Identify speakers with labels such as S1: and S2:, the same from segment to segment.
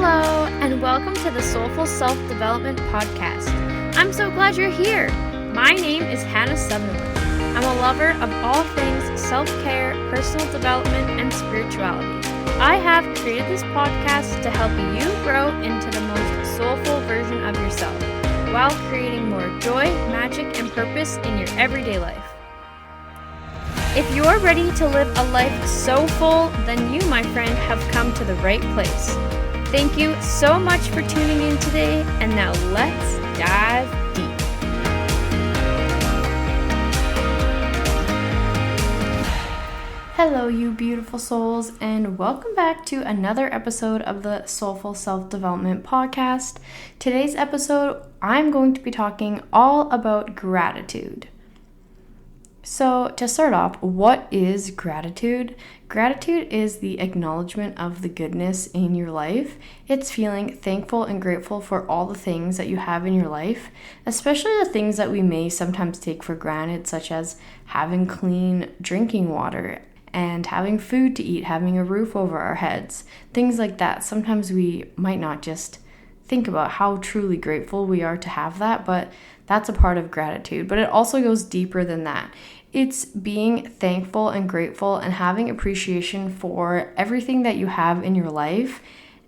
S1: Hello, and welcome to the Soulful Self-Development Podcast. I'm so glad you're here. My name is Hannah Sutherland. I'm a lover of all things self-care, personal development, and spirituality. I have created this podcast to help you grow into the most soulful version of yourself while creating more joy, magic, and purpose in your everyday life. If you're ready to live a life so full, then you, my friend, have come to the right place. Thank you so much for tuning in today, and now let's dive deep. Hello, you beautiful souls, and welcome back to another episode of the Soulful Self-Development Podcast. Today's episode, I'm going to be talking all about gratitude. So to start off, what is gratitude? Gratitude is the acknowledgement of the goodness in your life. It's feeling thankful and grateful for all the things that you have in your life, especially the things that we may sometimes take for granted, such as having clean drinking water and having food to eat, having a roof over our heads, things like that. Sometimes we might not just think about how truly grateful we are to have that, but that's a part of gratitude. But it also goes deeper than that. It's being thankful and grateful and having appreciation for everything that you have in your life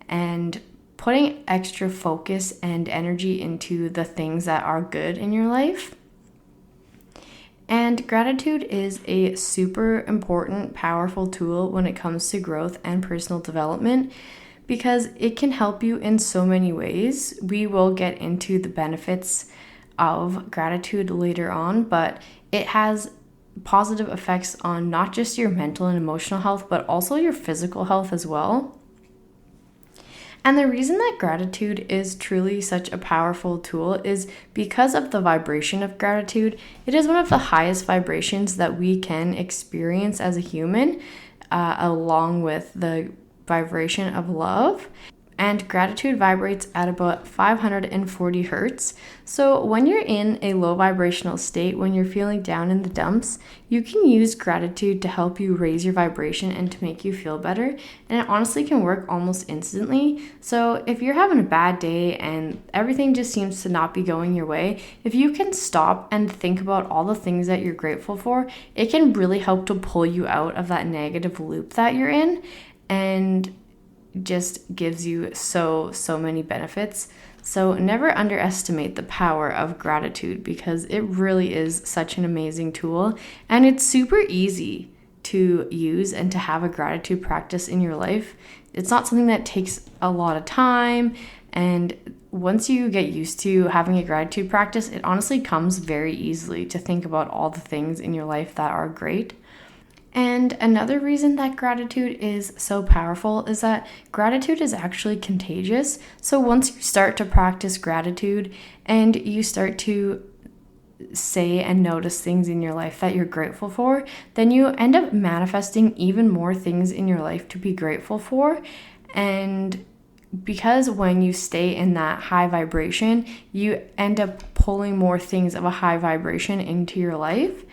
S1: and putting extra focus and energy into the things that are good in your life. And gratitude is a super important, powerful tool when it comes to growth and personal development because it can help you in so many ways. We will get into the benefits of gratitude later on, but it has positive effects on not just your mental and emotional health, but also your physical health as well. And the reason that gratitude is truly such a powerful tool is because of the vibration of gratitude. It is one of the highest vibrations that we can experience as a human, along with the vibration of love. And gratitude vibrates at about 540 hertz. So when you're in a low vibrational state, when you're feeling down in the dumps, you can use gratitude to help you raise your vibration and to make you feel better. And it honestly can work almost instantly. So if you're having a bad day and everything just seems to not be going your way, if you can stop and think about all the things that you're grateful for, it can really help to pull you out of that negative loop that you're in. And just gives you so many benefits. So never underestimate the power of gratitude because it really is such an amazing tool, and it's super easy to use and to have a gratitude practice in your life. It's not something that takes a lot of time, and once you get used to having a gratitude practice, it honestly comes very easily to think about all the things in your life that are great. And another reason that gratitude is so powerful is that gratitude is actually contagious. So once you start to practice gratitude and you start to say and notice things in your life that you're grateful for, then you end up manifesting even more things in your life to be grateful for. And because when you stay in that high vibration, you end up pulling more things of a high vibration into your life.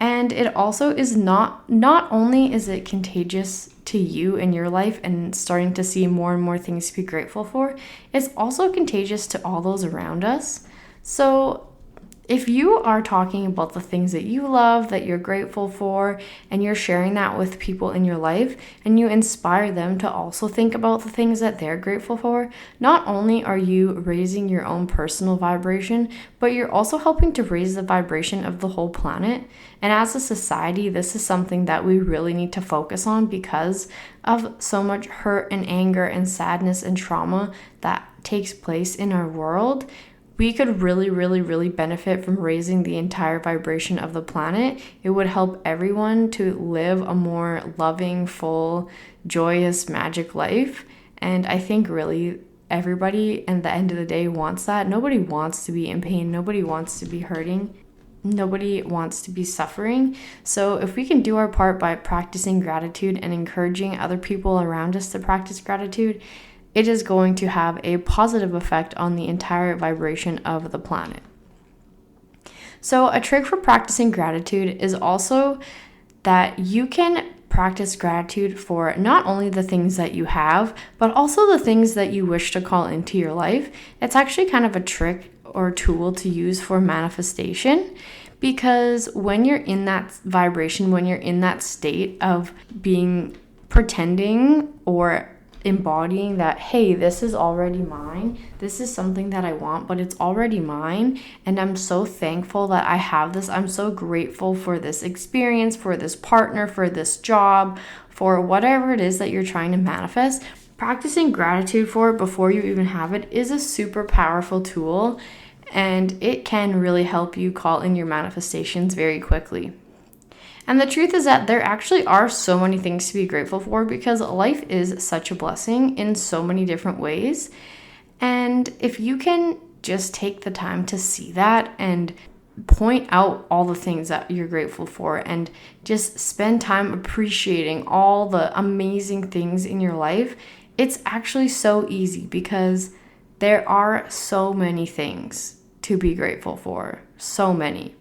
S1: And it also is not only is it contagious to you in your life and starting to see more and more things to be grateful for, it's also contagious to all those around us. So if you are talking about the things that you love, that you're grateful for, and you're sharing that with people in your life, and you inspire them to also think about the things that they're grateful for, not only are you raising your own personal vibration, but you're also helping to raise the vibration of the whole planet. And as a society, this is something that we really need to focus on because of so much hurt and anger and sadness and trauma that takes place in our world. We could really benefit from raising the entire vibration of the planet. It would help everyone to live a more loving, full, joyous, magic life. And I think really everybody at the end of the day wants that. Nobody wants to be in pain. Nobody wants to be hurting. Nobody wants to be suffering. So if we can do our part by practicing gratitude and encouraging other people around us to practice gratitude, it is going to have a positive effect on the entire vibration of the planet. So a trick for practicing gratitude is also that you can practice gratitude for not only the things that you have, but also the things that you wish to call into your life. It's actually kind of a trick or tool to use for manifestation, because when you're in that vibration, when you're in that state of being pretending or embodying that, hey, this is already mine, this is something that I want, but it's already mine, and I'm so thankful that I have this. I'm so grateful for this experience, for this partner, for this job, for whatever it is that you're trying to manifest. Practicing gratitude for it before you even have it is a super powerful tool, and it can really help you call in your manifestations very quickly. And the truth is that there actually are so many things to be grateful for, because life is such a blessing in so many different ways. And if you can just take the time to see that and point out all the things that you're grateful for, and just spend time appreciating all the amazing things in your life, it's actually so easy, because there are so many things to be grateful for. So many.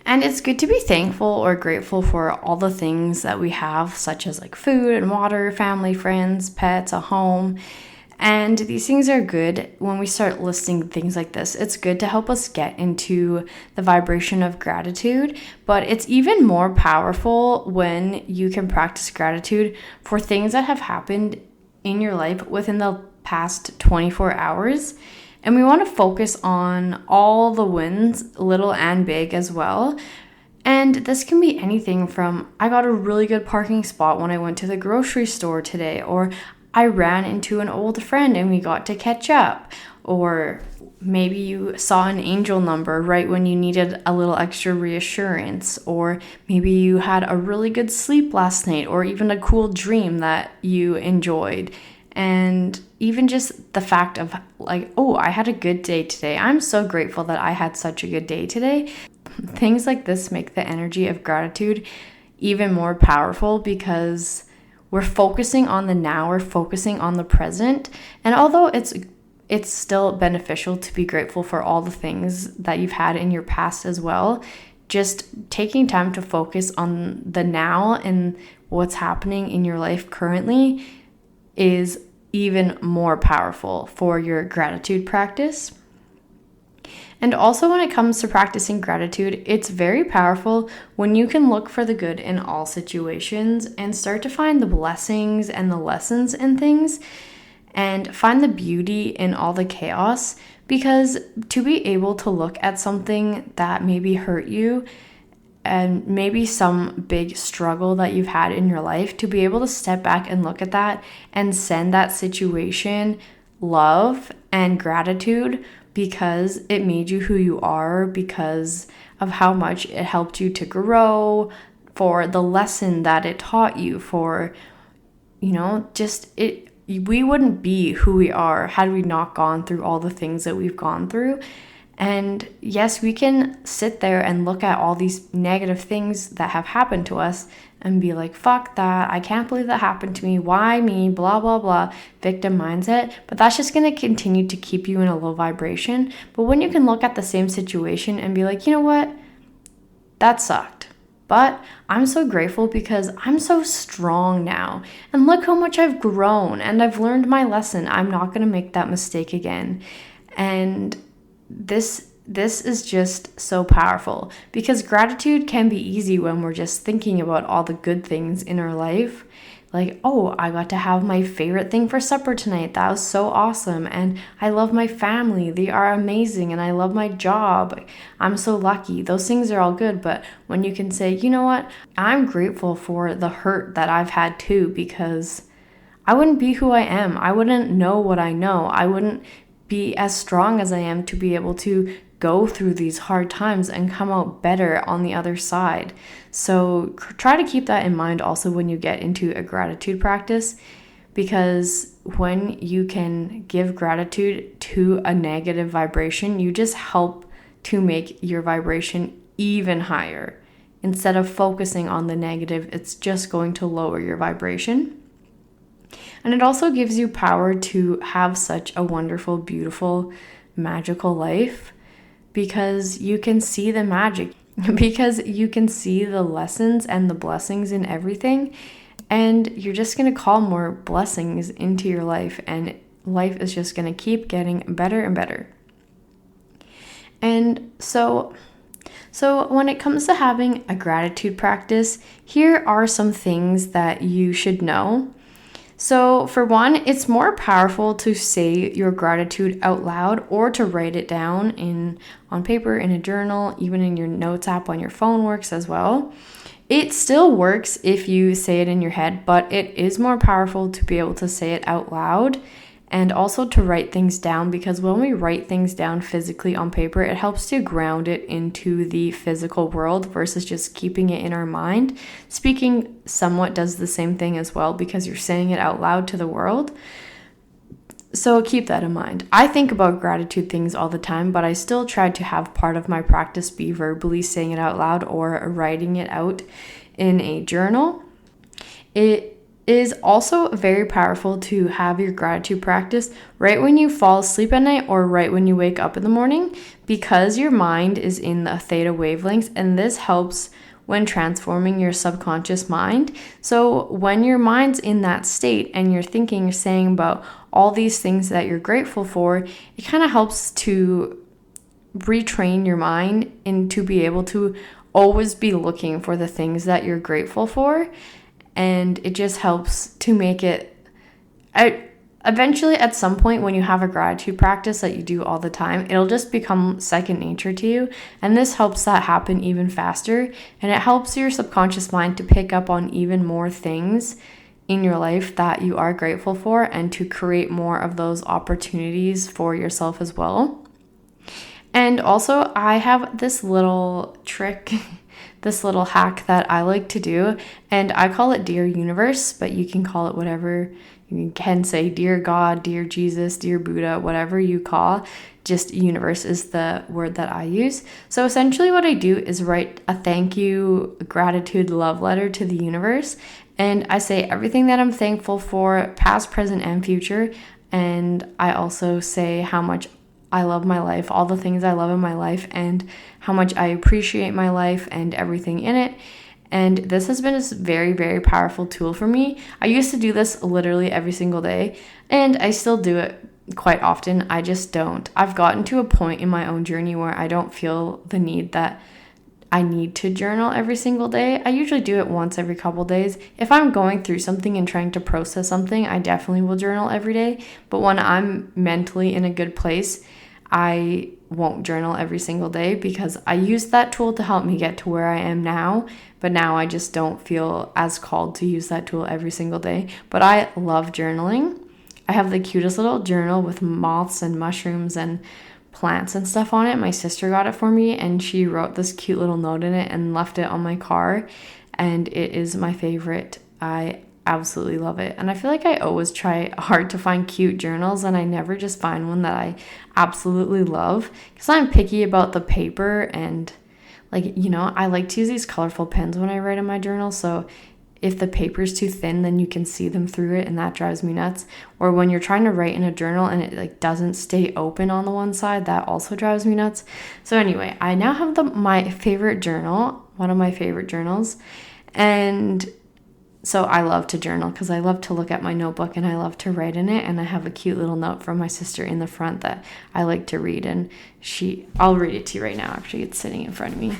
S1: And it's good to be thankful or grateful for all the things that we have, such as like food and water, family, friends, pets, a home. And these things are good when we start listing things like this. It's good to help us get into the vibration of gratitude, but it's even more powerful when you can practice gratitude for things that have happened in your life within the past 24 hours. And we want to focus on all the wins, little and big as well. And this can be anything from, I got a really good parking spot when I went to the grocery store today, or I ran into an old friend and we got to catch up, or maybe you saw an angel number right when you needed a little extra reassurance, or maybe you had a really good sleep last night, or even a cool dream that you enjoyed. And even just the fact of like, oh, I had a good day today. I'm so grateful that I had such a good day today. Things like this make the energy of gratitude even more powerful, because we're focusing on the now, we're focusing on the present. And although it's still beneficial to be grateful for all the things that you've had in your past as well, just taking time to focus on the now and what's happening in your life currently is even more powerful for your gratitude practice. And also, when it comes to practicing gratitude, it's very powerful when you can look for the good in all situations and start to find the blessings and the lessons in things, and find the beauty in all the chaos. Because to be able to look at something that maybe hurt you, and maybe some big struggle that you've had in your life, to be able to step back and look at that and send that situation love and gratitude, because it made you who you are, because of how much it helped you to grow, for the lesson that it taught you, for, just it. We wouldn't be who we are had we not gone through all the things that we've gone through. And yes, we can sit there and look at all these negative things that have happened to us and be like, fuck that, I can't believe that happened to me, why me, blah, blah, blah, victim mindset. But that's just going to continue to keep you in a low vibration. But when you can look at the same situation and be like, you know what, that sucked, but I'm so grateful because I'm so strong now. And look how much I've grown, and I've learned my lesson. I'm not going to make that mistake again. And this is just so powerful, because gratitude can be easy when we're just thinking about all the good things in our life. Like, oh, I got to have my favorite thing for supper tonight. That was so awesome. And I love my family. They are amazing. And I love my job. I'm so lucky. Those things are all good. But when you can say, you know what, I'm grateful for the hurt that I've had too, because I wouldn't be who I am. I wouldn't know what I know. I wouldn't be as strong as I am to be able to go through these hard times and come out better on the other side. So try to keep that in mind also when you get into a gratitude practice, because when you can give gratitude to a negative vibration, you just help to make your vibration even higher. Instead of focusing on the negative, it's just going to lower your vibration. And it also gives you power to have such a wonderful, beautiful, magical life, because you can see the magic, because you can see the lessons and the blessings in everything. and you're just going to call more blessings into your life, and life is just going to keep getting better and better. And so when it comes to having a gratitude practice, here are some things that you should know. So for one, it's more powerful to say your gratitude out loud or to write it down on paper, in a journal, even in your notes app on your phone works as well. It still works if you say it in your head, but it is more powerful to be able to say it out loud and also to write things down, because when we write things down physically on paper, it helps to ground it into the physical world versus just keeping it in our mind. Speaking somewhat does the same thing as well, because you're saying it out loud to the world. So keep that in mind. I think about gratitude things all the time, but I still try to have part of my practice be verbally saying it out loud or writing it out in a journal. It is also very powerful to have your gratitude practice right when you fall asleep at night or right when you wake up in the morning, because your mind is in the theta wavelengths, and this helps when transforming your subconscious mind. So when your mind's in that state and you're thinking, you're saying about all these things that you're grateful for, it kind of helps to retrain your mind and to be able to always be looking for the things that you're grateful for. And it just helps to make it, eventually at some point when you have a gratitude practice that you do all the time, it'll just become second nature to you. And this helps that happen even faster. And it helps your subconscious mind to pick up on even more things in your life that you are grateful for, and to create more of those opportunities for yourself as well. And also, I have this little trick, this little hack that I like to do, and I call it Dear Universe, but you can call it whatever. You can say Dear God, Dear Jesus, Dear Buddha, whatever you call. Just universe is the word that I use. So essentially what I do is write a thank you, gratitude, love letter to the universe. And I say everything that I'm thankful for, past, present, and future. And I also say how much I love my life, all the things I love in my life, and how much I appreciate my life and everything in it. And this has been a very, very powerful tool for me. I used to do this literally every single day, and I still do it quite often. I just don't. I've gotten to a point in my own journey where I don't feel the need that I need to journal every single day. I usually do it once every couple days. If I'm going through something and trying to process something, I definitely will journal every day. But when I'm mentally in a good place, I won't journal every single day, because I used that tool to help me get to where I am now. But now I just don't feel as called to use that tool every single day. But I love journaling. I have the cutest little journal with moths and mushrooms and plants and stuff on it. My sister got it for me, and she wrote this cute little note in it and left it on my car, and it is my favorite. I absolutely love it. And I feel like I always try hard to find cute journals, and I never just find one that I absolutely love, because I'm picky about the paper, and I like to use these colorful pens when I write in my journal. So if the paper's too thin, then you can see them through it, and that drives me nuts. Or when you're trying to write in a journal and it doesn't stay open on the one side, that also drives me nuts. So anyway, I now have my favorite journal, one of my favorite journals. And so I love to journal because I love to look at my notebook and I love to write in it. And I have a cute little note from my sister in the front that I like to read. And I'll read it to you right now. Actually, it's sitting in front of me.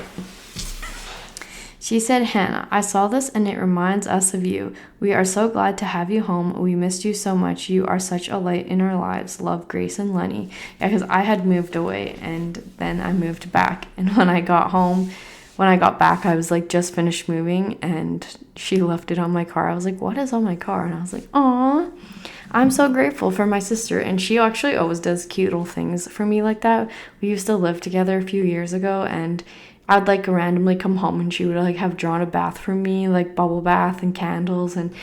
S1: She said, Hannah, I saw this and it reminds us of you. We are so glad to have you home. We missed you so much. You are such a light in our lives. Love, Grace and Lenny. Yeah, because I had moved away and then I moved back. And when I got back, I was just finished moving and she left it on my car. I was like, what is on my car? And I was like, aw, I'm so grateful for my sister. And she actually always does cute little things for me like that. We used to live together a few years ago, and I'd randomly come home and she would have drawn a bath for me, bubble bath and candles, and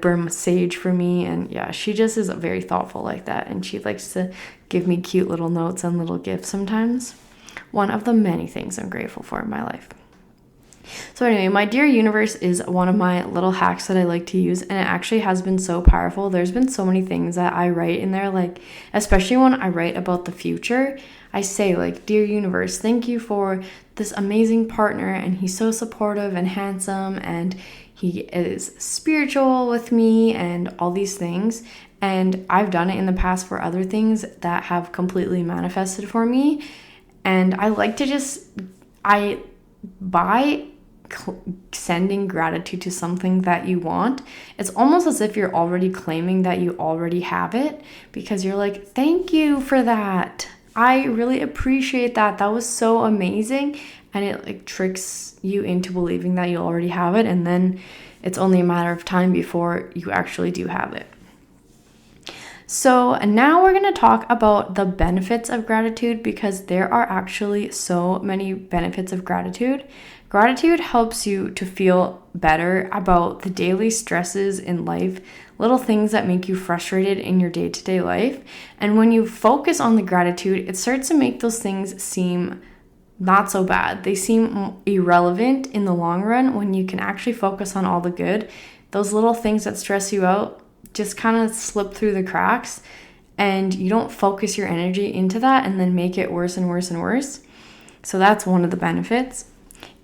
S1: burn sage for me. And yeah, she just is very thoughtful like that. And she likes to give me cute little notes and little gifts sometimes. One of the many things I'm grateful for in my life. So anyway, my Dear Universe is one of my little hacks that I like to use, and it actually has been so powerful. There's been so many things that I write in there, like especially when I write about the future, I say like, Dear Universe, thank you for this amazing partner, and he's so supportive and handsome, and he is spiritual with me, and all these things. And I've done it in the past for other things that have completely manifested for me. And I like to by sending gratitude to something that you want, it's almost as if you're already claiming that you already have it, because you're like, thank you for that. I really appreciate that. That was so amazing. And it like tricks you into believing that you already have it. And then it's only a matter of time before you actually do have it. So now we're going to talk about the benefits of gratitude, because there are actually so many benefits of gratitude. Gratitude helps you to feel better about the daily stresses in life, little things that make you frustrated in your day-to-day life. And when you focus on the gratitude, it starts to make those things seem not so bad. They seem irrelevant in the long run when you can actually focus on all the good. Those little things that stress you out just kind of slip through the cracks, and you don't focus your energy into that and then make it worse and worse and worse. So that's one of the benefits.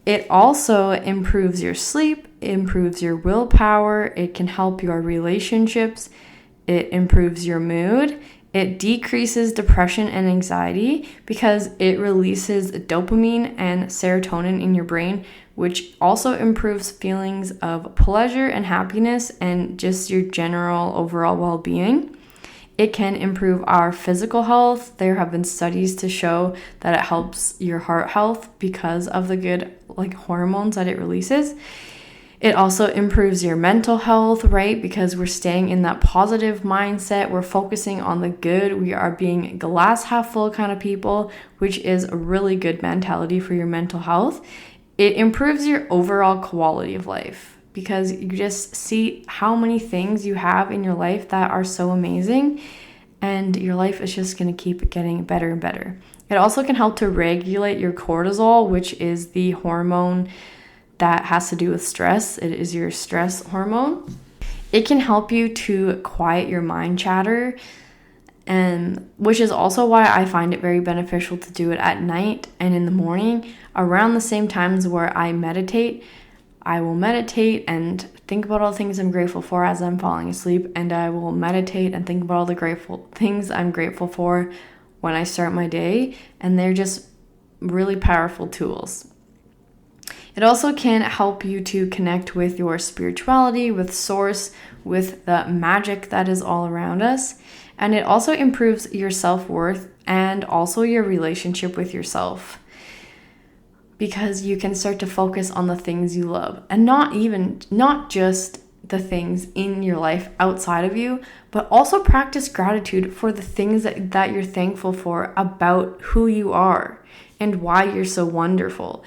S1: It also improves your sleep, improves your willpower, it can help your relationships, it improves your mood, it decreases depression and anxiety because it releases dopamine and serotonin in your brain, which also improves feelings of pleasure and happiness and just your general overall well-being. It can improve our physical health. There have been studies to show that it helps your heart health because of the good hormones that it releases. It also improves your mental health, right? Because we're staying in that positive mindset. We're focusing on the good. We are being glass half full kind of people, which is a really good mentality for your mental health. It improves your overall quality of life because you just see how many things you have in your life that are so amazing, and your life is just going to keep getting better and better. It also can help to regulate your cortisol, which is the hormone that has to do with stress. It is your stress hormone. It can help you to quiet your mind chatter, and which is also why I find it very beneficial to do it at night and in the morning, around the same times where I meditate. I will meditate and think about all the things I'm grateful for as I'm falling asleep, and I will meditate and think about all the grateful things I'm grateful for when I start my day, and they're just really powerful tools. It also can help you to connect with your spirituality, with source, with the magic that is all around us. And it also improves your self-worth and also your relationship with yourself, because you can start to focus on the things you love, and not just the things in your life outside of you, but also practice gratitude for the things that you're thankful for about who you are and why you're so wonderful.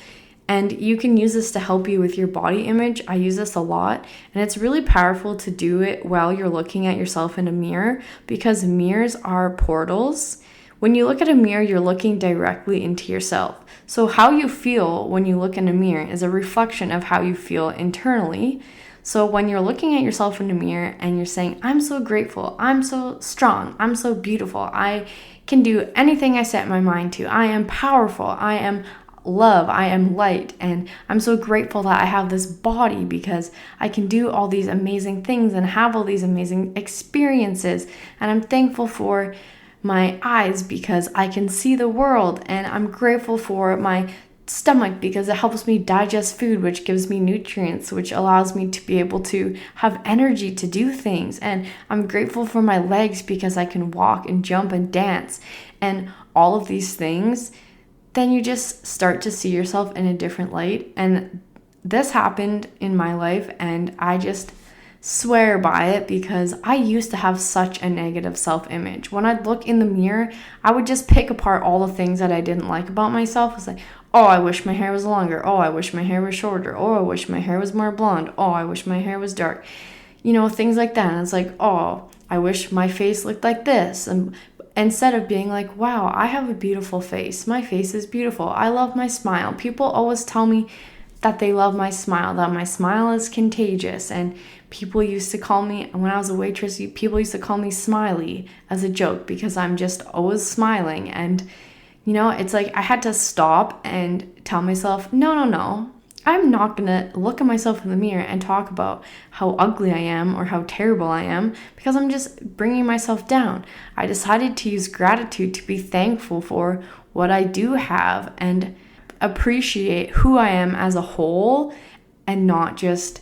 S1: And you can use this to help you with your body image. I use this a lot, and it's really powerful to do it while you're looking at yourself in a mirror, because mirrors are portals. When you look at a mirror, you're looking directly into yourself. So how you feel when you look in a mirror is a reflection of how you feel internally. So when you're looking at yourself in the mirror and you're saying, I'm so grateful, I'm so strong, I'm so beautiful, I can do anything I set my mind to, I am powerful, I am love, I am light, and I'm so grateful that I have this body because I can do all these amazing things and have all these amazing experiences, and I'm thankful for my eyes because I can see the world, and I'm grateful for my stomach because it helps me digest food, which gives me nutrients, which allows me to be able to have energy to do things, and I'm grateful for my legs because I can walk and jump and dance, and all of these things. Then you just start to see yourself in a different light. And this happened in my life, and I just swear by it because I used to have such a negative self-image. When I'd look in the mirror, I would just pick apart all the things that I didn't like about myself. I was like, oh, I wish my hair was longer. Oh, I wish my hair was shorter. Oh, I wish my hair was more blonde. Oh, I wish my hair was dark. Things like that. And it's like, oh, I wish my face looked like this. And instead of being like, wow, I have a beautiful face. My face is beautiful. I love my smile. People always tell me that they love my smile, that my smile is contagious. And people used to call me, when I was a waitress, people used to call me Smiley as a joke because I'm just always smiling. And, it's like I had to stop and tell myself, no. I'm not going to look at myself in the mirror and talk about how ugly I am or how terrible I am because I'm just bringing myself down. I decided to use gratitude to be thankful for what I do have and appreciate who I am as a whole and not just,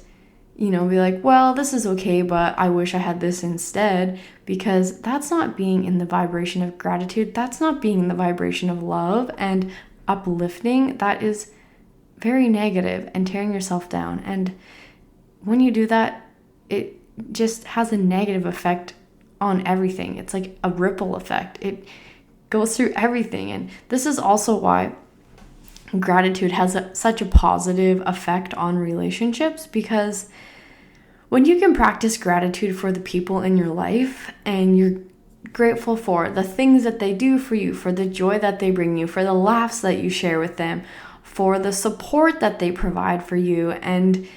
S1: be like, well, this is okay, but I wish I had this instead, because that's not being in the vibration of gratitude. That's not being in the vibration of love and uplifting. That is very negative and tearing yourself down. And when you do that, it just has a negative effect on everything. It's like a ripple effect. It goes through everything. And this is also why gratitude has such a positive effect on relationships, because when you can practice gratitude for the people in your life and you're grateful for the things that they do for you, for the joy that they bring you, for the laughs that you share with them, for the support that they provide for you, and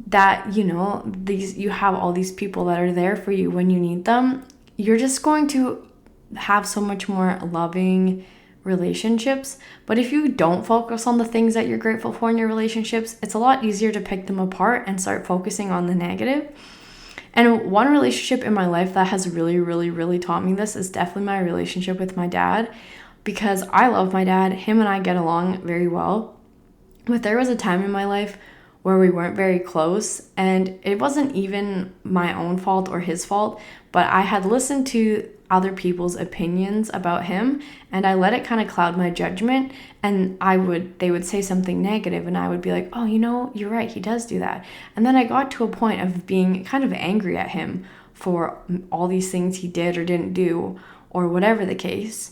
S1: that, you have all these people that are there for you when you need them, you're just going to have so much more loving relationships. But if you don't focus on the things that you're grateful for in your relationships, it's a lot easier to pick them apart and start focusing on the negative. And one relationship in my life that has really, really, really taught me this is definitely my relationship with my dad, because I love my dad. Him and I get along very well. But there was a time in my life where we weren't very close, and it wasn't even my own fault or his fault, but I had listened to other people's opinions about him, and I let it kind of cloud my judgment, and they would say something negative, and I would be like, oh, you're right, he does do that. And then I got to a point of being kind of angry at him for all these things he did or didn't do, or whatever the case.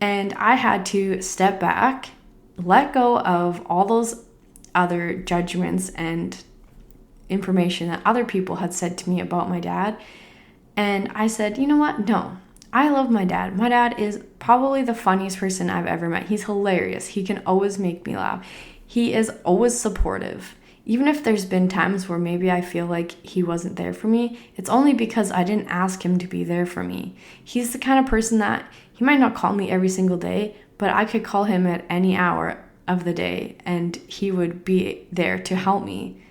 S1: And I had to step back, let go of all those other judgments and information that other people had said to me about my dad. And I said, you know what? No, I love my dad. My dad is probably the funniest person I've ever met. He's hilarious. He can always make me laugh. He is always supportive. Even if there's been times where maybe I feel like he wasn't there for me, it's only because I didn't ask him to be there for me. He's the kind of person that he might not call me every single day, but I could call him at any hour of the day and he would be there to help me.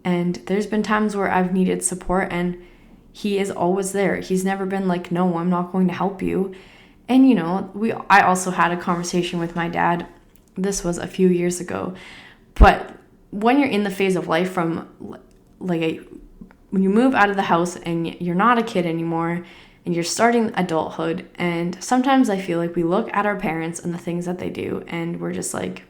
S1: And there's been times where I've needed support and he is always there. He's never been like, no, I'm not going to help you. And I also had a conversation with my dad. This was a few years ago. But when you're in the phase of life from when you move out of the house and you're not a kid anymore and you're starting adulthood, and sometimes I feel like we look at our parents and the things that they do and we're just like,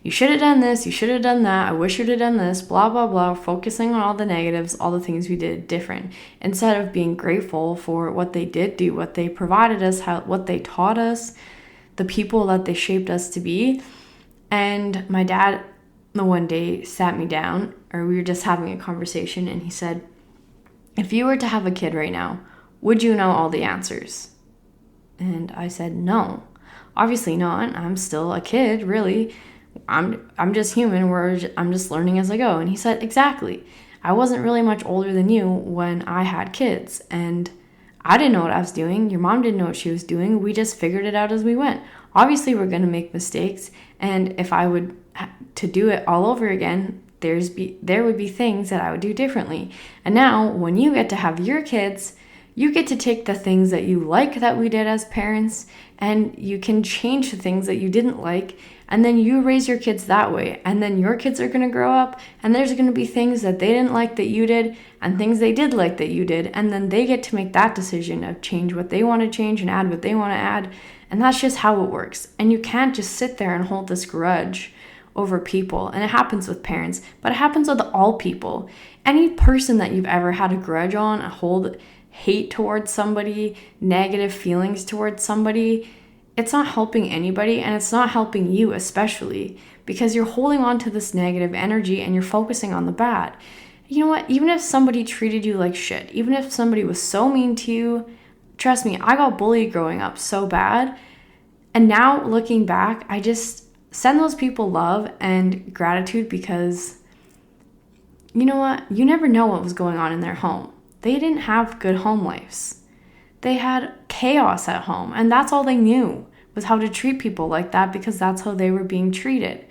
S1: you should have done this, you should have done that, I wish you'd have done this, blah, blah, blah, focusing on all the negatives, all the things we did different, instead of being grateful for what they did do, what they provided us, what they taught us, the people that they shaped us to be. And my dad, the one day, sat me down, or we were just having a conversation, and he said, if you were to have a kid right now, would you know all the answers? And I said, no, obviously not. I'm still a kid, really. I'm just human. I'm just learning as I go. And he said, exactly. I wasn't really much older than you when I had kids, and I didn't know what I was doing. Your mom didn't know what she was doing. We just figured it out as we went. Obviously, we're going to make mistakes, and if I would to do it all over again, there would be things that I would do differently. And now, when you get to have your kids, you get to take the things that you like that we did as parents, and you can change the things that you didn't like, and then you raise your kids that way. And then your kids are going to grow up, and there's going to be things that they didn't like that you did, and things they did like that you did, and then they get to make that decision of change what they want to change and add what they want to add. And that's just how it works. And you can't just sit there and hold this grudge over people. And it happens with parents, but it happens with all people. Any person that you've ever had a grudge on, hold hate towards somebody, negative feelings towards somebody, it's not helping anybody, and it's not helping you especially, because you're holding on to this negative energy and you're focusing on the bad. You know what? Even if somebody treated you like shit, even if somebody was so mean to you, trust me, I got bullied growing up so bad. And now looking back, I just send those people love and gratitude, because you know what? You never know what was going on in their home. They didn't have good home lives. They had chaos at home, and that's all they knew was how to treat people like that, because that's how they were being treated.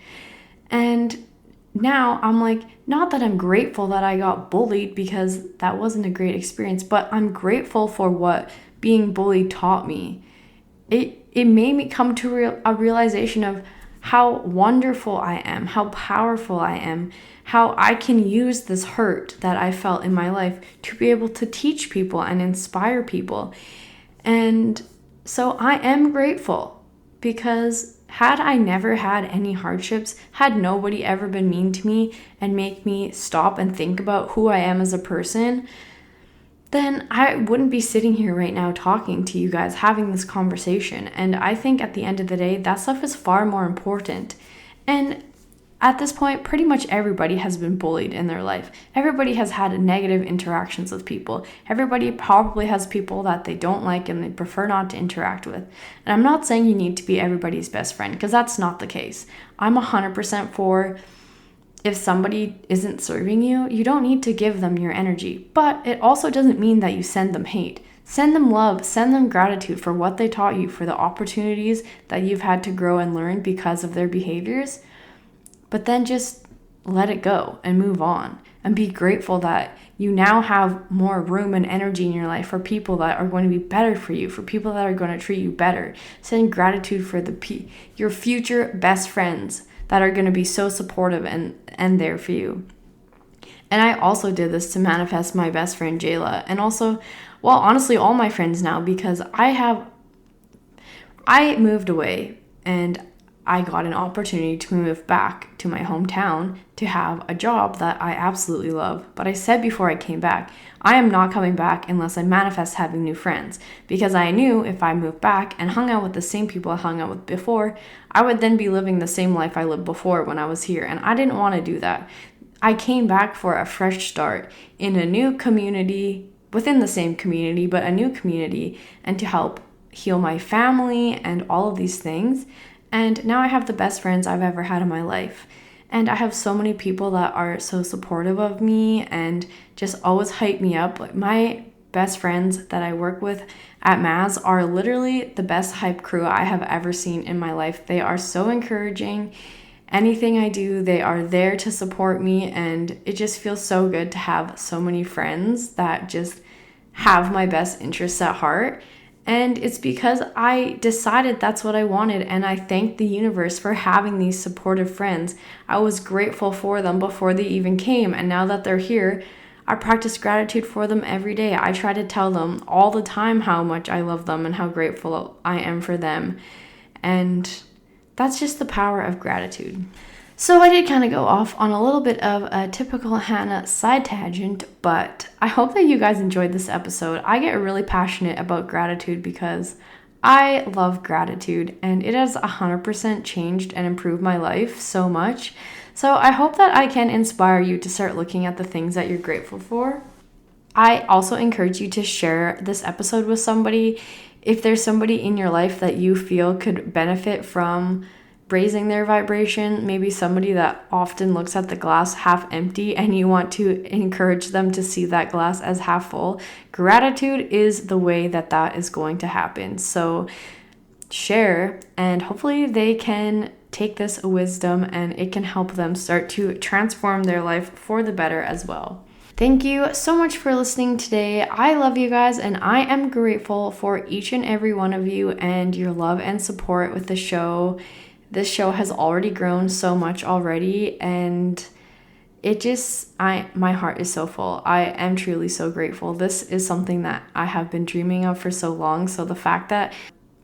S1: And now I'm like, not that I'm grateful that I got bullied, because that wasn't a great experience, but I'm grateful for what being bullied taught me. It made me come to a realization of how wonderful I am, how powerful I am, how I can use this hurt that I felt in my life to be able to teach people and inspire people. And so I am grateful, because had I never had any hardships, had nobody ever been mean to me and make me stop and think about who I am as a person, then I wouldn't be sitting here right now talking to you guys, having this conversation. And I think at the end of the day, that stuff is far more important. And at this point, pretty much everybody has been bullied in their life. Everybody has had negative interactions with people. Everybody probably has people that they don't like and they prefer not to interact with. And I'm not saying you need to be everybody's best friend, because that's not the case. I'm 100% for, if somebody isn't serving you, you don't need to give them your energy. But it also doesn't mean that you send them hate. Send them love, send them gratitude for what they taught you, for the opportunities that you've had to grow and learn because of their behaviors. But then just let it go and move on, and be grateful that you now have more room and energy in your life for people that are going to be better for you, for people that are going to treat you better. Send gratitude for your future best friends that are going to be so supportive and there for you. And I also did this to manifest my best friend Jayla, and also, well, honestly, all my friends now, because I moved away and I got an opportunity to move back to my hometown to have a job that I absolutely love. But I said before I came back, I am not coming back unless I manifest having new friends, because I knew if I moved back and hung out with the same people I hung out with before, I would then be living the same life I lived before when I was here, and I didn't want to do that. I came back for a fresh start in a new community, within the same community, but a new community, and to help heal my family and all of these things. And now I have the best friends I've ever had in my life. And I have so many people that are so supportive of me and just always hype me up. Like, my best friends that I work with at Maz are literally the best hype crew I have ever seen in my life. They are so encouraging. Anything I do, they are there to support me. And it just feels so good to have so many friends that just have my best interests at heart. And it's because I decided that's what I wanted, and I thank the universe for having these supportive friends. I was grateful for them before they even came, and now that they're here, I practice gratitude for them every day. I try to tell them all the time how much I love them and how grateful I am for them. And that's just the power of gratitude. So I did kind of go off on a little bit of a typical Hannah side tangent, but I hope that you guys enjoyed this episode. I get really passionate about gratitude because I love gratitude, and it has 100% changed and improved my life so much. So I hope that I can inspire you to start looking at the things that you're grateful for. I also encourage you to share this episode with somebody. If there's somebody in your life that you feel could benefit from raising their vibration, maybe somebody that often looks at the glass half empty and you want to encourage them to see that glass as half full, gratitude is the way that is going to happen. So share, and hopefully they can take this wisdom and it can help them start to transform their life for the better as well. Thank you so much for listening today. I love you guys, and I am grateful for each and every one of you and your love and support with the show. This show has already grown so much already, and my heart is so full. I am truly so grateful. This is something that I have been dreaming of for so long. So the fact that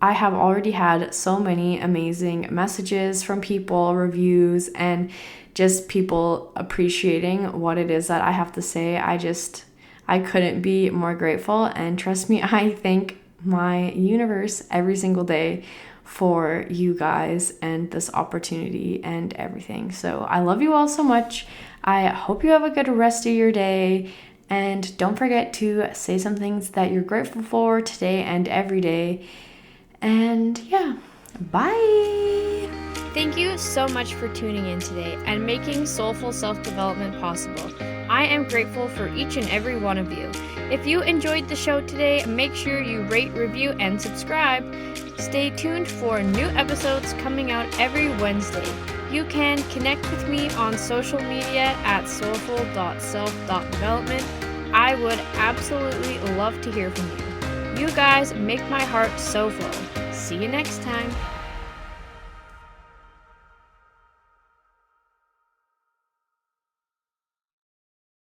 S1: I have already had so many amazing messages from people, reviews, and just people appreciating what it is that I have to say, I couldn't be more grateful. And trust me, I thank my universe every single day for you guys and this opportunity and everything. So I love you all so much. I hope you have a good rest of your day, and don't forget to say some things that you're grateful for today and every day. And yeah, bye.
S2: Thank you so much for tuning in today and making soulful self-development possible. I am grateful for each and every one of you. If you enjoyed the show today, make sure you rate, review, and subscribe. Stay tuned for new episodes coming out every Wednesday. You can connect with me on social media at soulful.self.development. I would absolutely love to hear from you. You guys make my heart so full. See you next time.